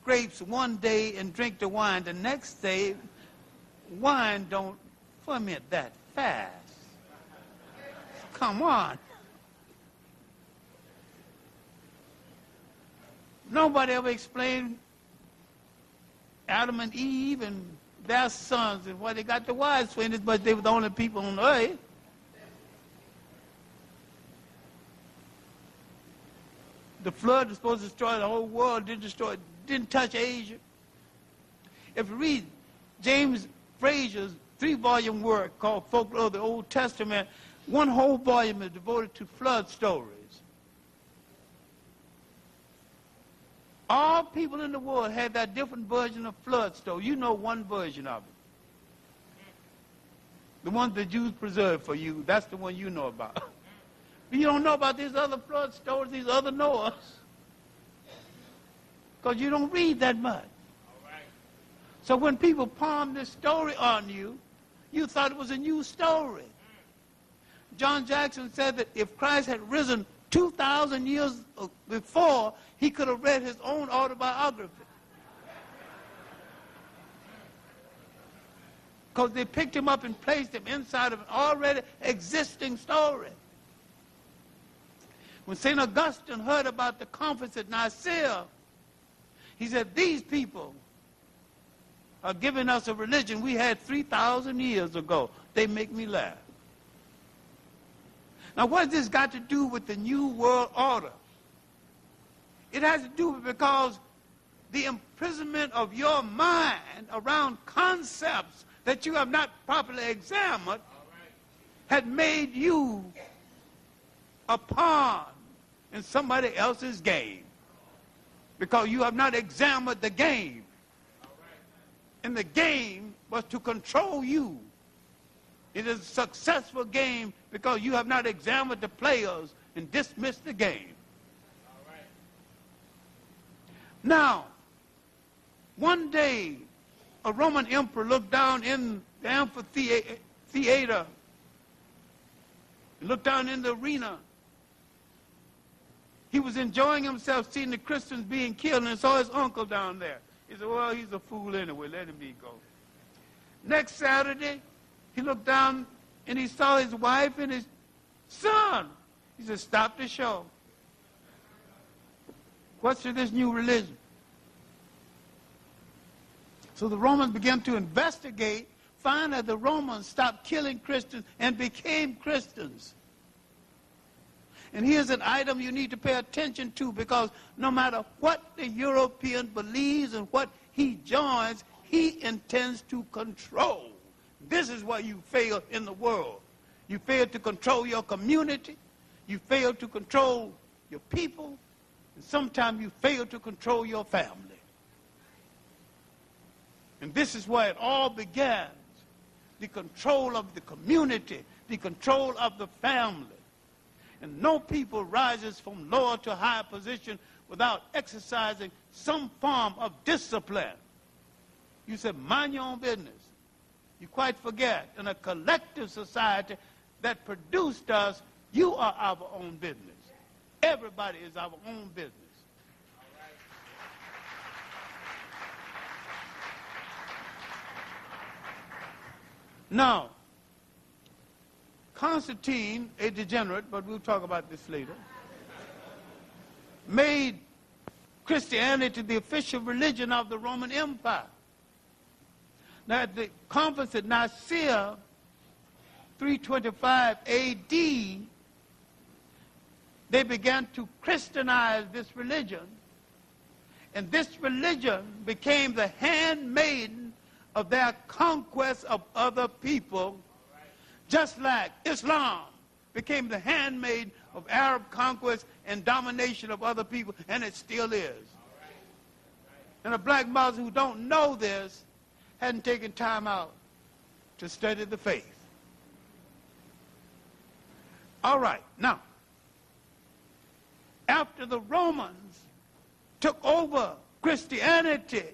grapes one day and drink the wine the next day, wine don't ferment that fast. Come on. Nobody ever explained Adam and Eve and their sons and why they got the wives for it, but they were the only people on earth. The flood was supposed to destroy the whole world, didn't touch Asia. If you read James Frazier's 3-volume work called Folklore of the Old Testament, one whole volume is devoted to flood stories. All people in the world had that different version of flood story. You know one version of it. The one the Jews preserved for you, that's the one you know about. But you don't know about these other flood stories, these other Noahs. Because you don't read that much. So when people palmed this story on you, you thought it was a new story. John Jackson said that if Christ had risen 2,000 years before, he could have read his own autobiography. Because they picked him up and placed him inside of an already existing story. When St. Augustine heard about the conference at Nicaea, he said, these people are giving us a religion we had 3,000 years ago. They make me laugh. Now, what has this got to do with the New World Order? It has to do with because the imprisonment of your mind around concepts that you have not properly examined had made you a pawn in somebody else's game. Because you have not examined the game. And the game was to control you. It is a successful game because you have not examined the players and dismissed the game. Now, one day, a Roman emperor looked down in the amphitheater, looked down in the arena. He was enjoying himself seeing the Christians being killed and saw his uncle down there. He said, well, he's a fool anyway, let him go. Next Saturday, he looked down and he saw his wife and his son. He said, stop the show. What's this new religion? So the Romans began to investigate, find that the Romans stopped killing Christians and became Christians. And here's an item you need to pay attention to, because no matter what the European believes and what he joins, he intends to control. This is why you fail in the world. You fail to control your community. You fail to control your people. And sometimes you fail to control your family. And this is where it all begins. The control of the community, the control of the family. And no people rises from lower to higher position without exercising some form of discipline. You said, mind your own business. You quite forget, in a collective society that produced us, you are our own business. Everybody is our own business. Now, Constantine, a degenerate, but we'll talk about this later, made Christianity the official religion of the Roman Empire. Now, at the conference at Nicaea, 325 A.D., they began to Christianize this religion, and this religion became the handmaiden of their conquest of other people, just like Islam became the handmaid of Arab conquest and domination of other people, and it still is. And the black Muslims who don't know this hadn't taken time out to study the faith. All right, now, after the Romans took over Christianity,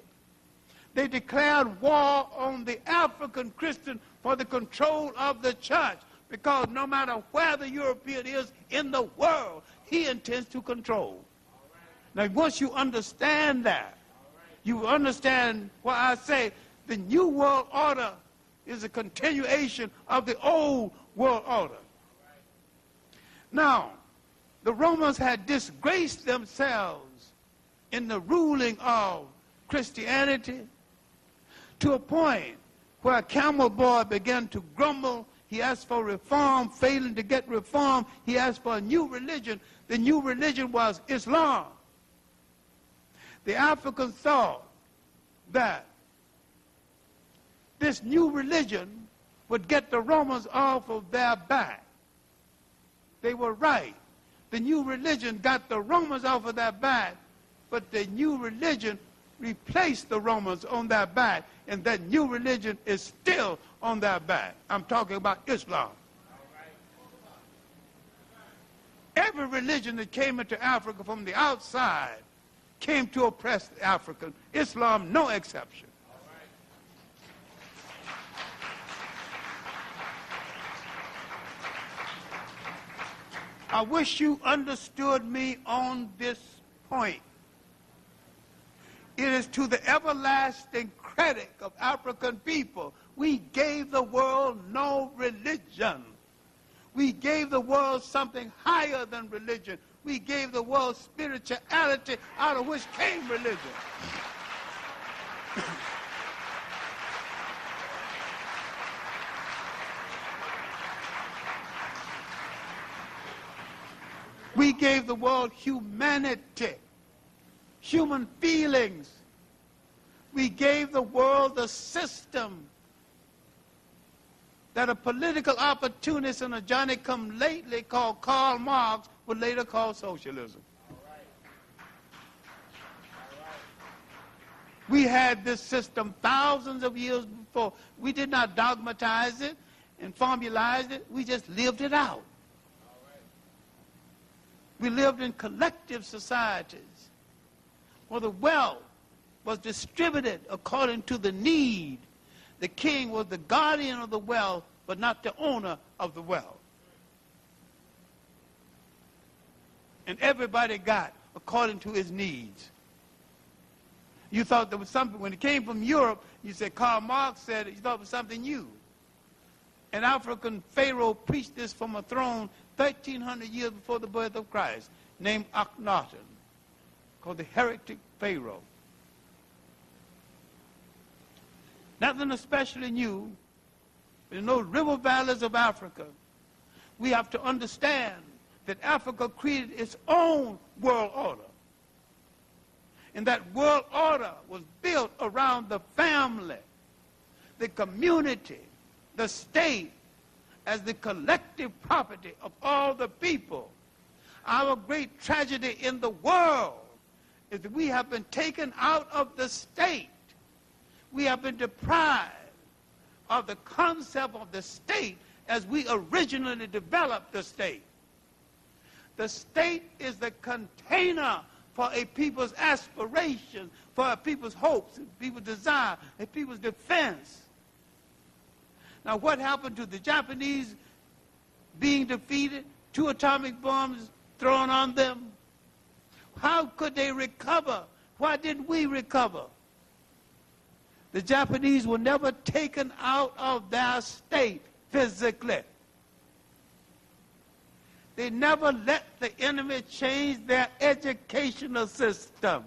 they declared war on the African Christian for the control of the church, because no matter where the European is in the world, he intends to control. Now, once you understand that, you understand why I say the New World Order is a continuation of the Old World Order. Now, the Romans had disgraced themselves in the ruling of Christianity to a point where Camel Boy began to grumble. He asked for reform. Failing to get reform, he asked for a new religion. The new religion was Islam. The Africans thought that this new religion would get the Romans off of their back. They were right. The new religion got the Romans off of their back, but the new religion replaced the Romans on their back, and that new religion is still on their back. I'm talking about Islam. Every religion that came into Africa from the outside came to oppress the African. Islam, no exception. I wish you understood me on this point. It is to the everlasting credit of African people. We gave the world no religion. We gave the world something higher than religion. We gave the world spirituality, out of which came religion. We gave the world humanity, human feelings. We gave the world the system that a political opportunist and a Johnny-come-lately called Karl Marx would later call socialism. We had this system thousands of years before. We did not dogmatize it and formalize it. We just lived it out. We lived in collective societies where the wealth was distributed according to the need. The king was the guardian of the wealth, but not the owner of the wealth. And everybody got according to his needs. You thought there was something, when it came from Europe, you said Karl Marx said it, you thought it was something new. An African pharaoh preached this from a throne 1,300 years before the birth of Christ, named Akhenaten, called the heretic pharaoh. Nothing especially new. In those river valleys of Africa, we have to understand that Africa created its own world order. And that world order was built around the family, the community, the state, as the collective property of all the people. Our great tragedy in the world is that we have been taken out of the state. We have been deprived of the concept of the state as we originally developed the state. The state is the container for a people's aspirations, for a people's hopes, a people's desire, a people's defense. Now, what happened to the Japanese being defeated? 2 atomic bombs thrown on them. How could they recover? Why didn't we recover? The Japanese were never taken out of their state physically. They never let the enemy change their educational system.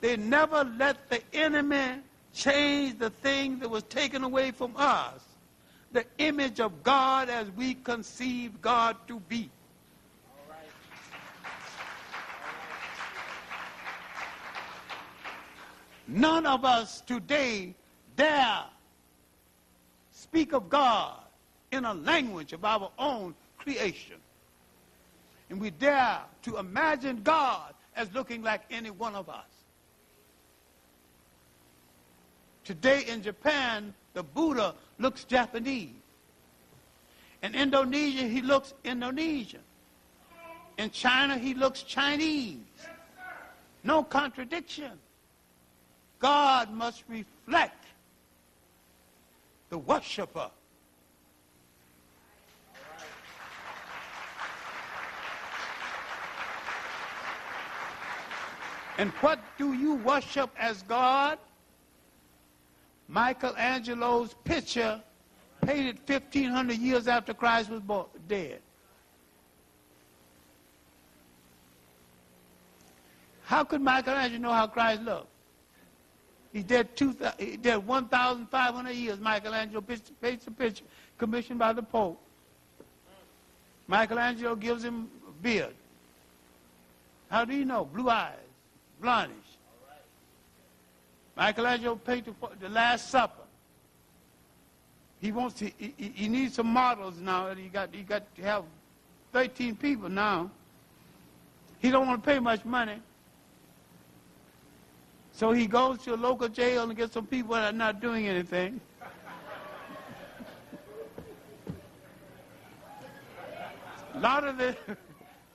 They never let the enemy change the thing that was taken away from us, the image of God as we conceive God to be. All right. None of us today dare speak of God in a language of our own creation. And we dare to imagine God as looking like any one of us. Today in Japan, the Buddha looks Japanese. In Indonesia, he looks Indonesian. In China, he looks Chinese. No contradiction. God must reflect the worshiper. And what do you worship as God? Michelangelo's picture painted 1,500 years after Christ was dead. How could Michelangelo know how Christ looked? He did 1,500 years. Michelangelo paints a picture commissioned by the Pope. Michelangelo gives him a beard. How do you know? Blue eyes, blondish. Michelangelo painted the Last Supper. He wants to. He needs some models now. He got to have 13 people now. He don't want to pay much money. So he goes to a local jail and gets some people that are not doing anything. A lot of the,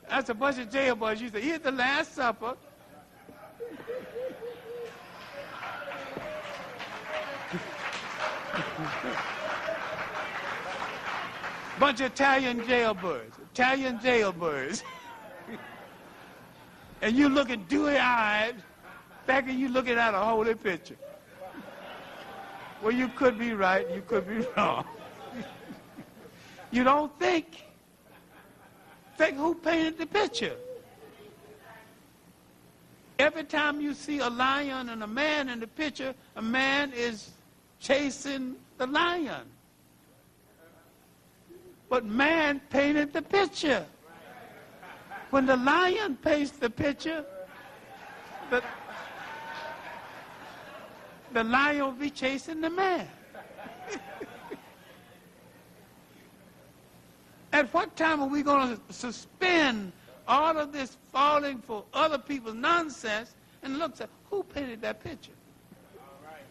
that's a bunch of jailbirds. You say, here's the Last Supper. Bunch of Italian jailbirds. And you looking dewy-eyed, thinking you looking at a holy picture. Well, you could be right, you could be wrong. You don't think. Think who painted the picture. Every time you see a lion and a man in the picture, a man is chasing the lion. But man painted the picture. When the lion paints the picture, the lion will be chasing the man. At what time are we going to suspend all of this falling for other people's nonsense and look at who painted that picture? All right.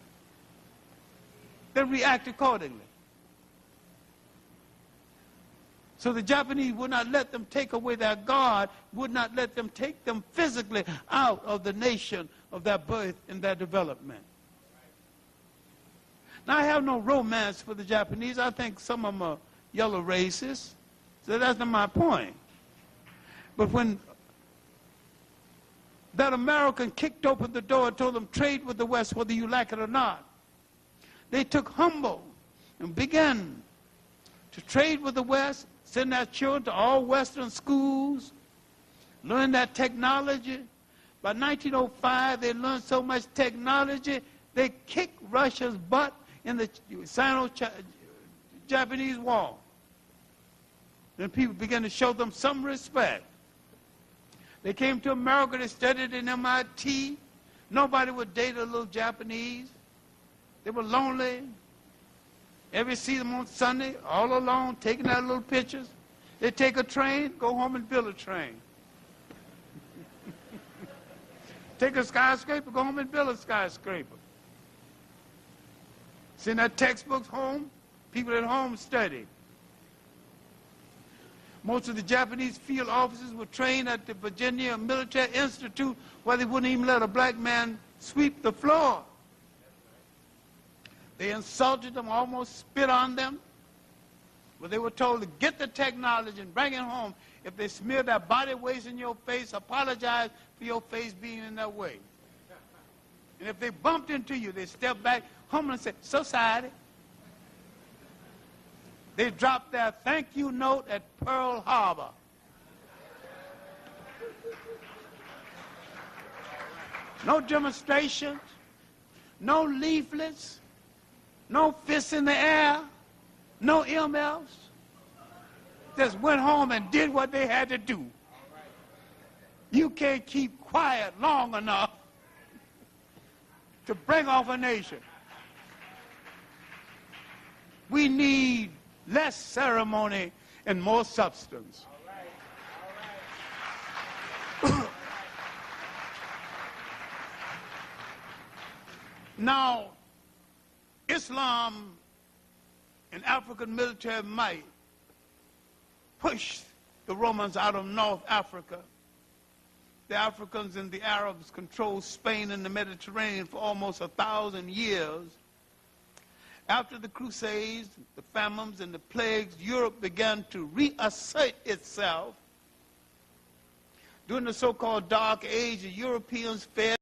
Then react accordingly. So the Japanese would not let them take away their God, would not let them take them physically out of the nation of their birth and their development. Now, I have no romance for the Japanese. I think some of them are yellow racists. So that's not my point. But when that American kicked open the door and told them, trade with the West whether you like it or not, they took humble and began to trade with the West, send their children to all Western schools, learn that technology. By 1905, they learned so much technology, they kicked Russia's butt in the Sino-Japanese War. Then people began to show them some respect. They came to America, they studied in MIT. Nobody would date a little Japanese. They were lonely. Ever see them on Sunday, all alone, taking out little pictures? They take a train, go home and build a train. Take a skyscraper, go home and build a skyscraper. Send their textbooks home, people at home study. Most of the Japanese field officers were trained at the Virginia Military Institute where they wouldn't even let a black man sweep the floor. They insulted them, almost spit on them. But they were told to get the technology and bring it home. If they smeared their body waste in your face, apologize for your face being in their way. And if they bumped into you, they stepped back home and said, society. They dropped their thank you note at Pearl Harbor. No demonstrations, no leaflets, no fists in the air, no MFs. Just went home and did what they had to do. You can't keep quiet long enough to bring off a nation. We need less ceremony and more substance. All right. Now, Islam and African military might pushed the Romans out of North Africa. The Africans and the Arabs controlled Spain and the Mediterranean for almost 1,000 years. After the Crusades, the famines, and the plagues, Europe began to reassert itself. During the so-called Dark Age, the Europeans fed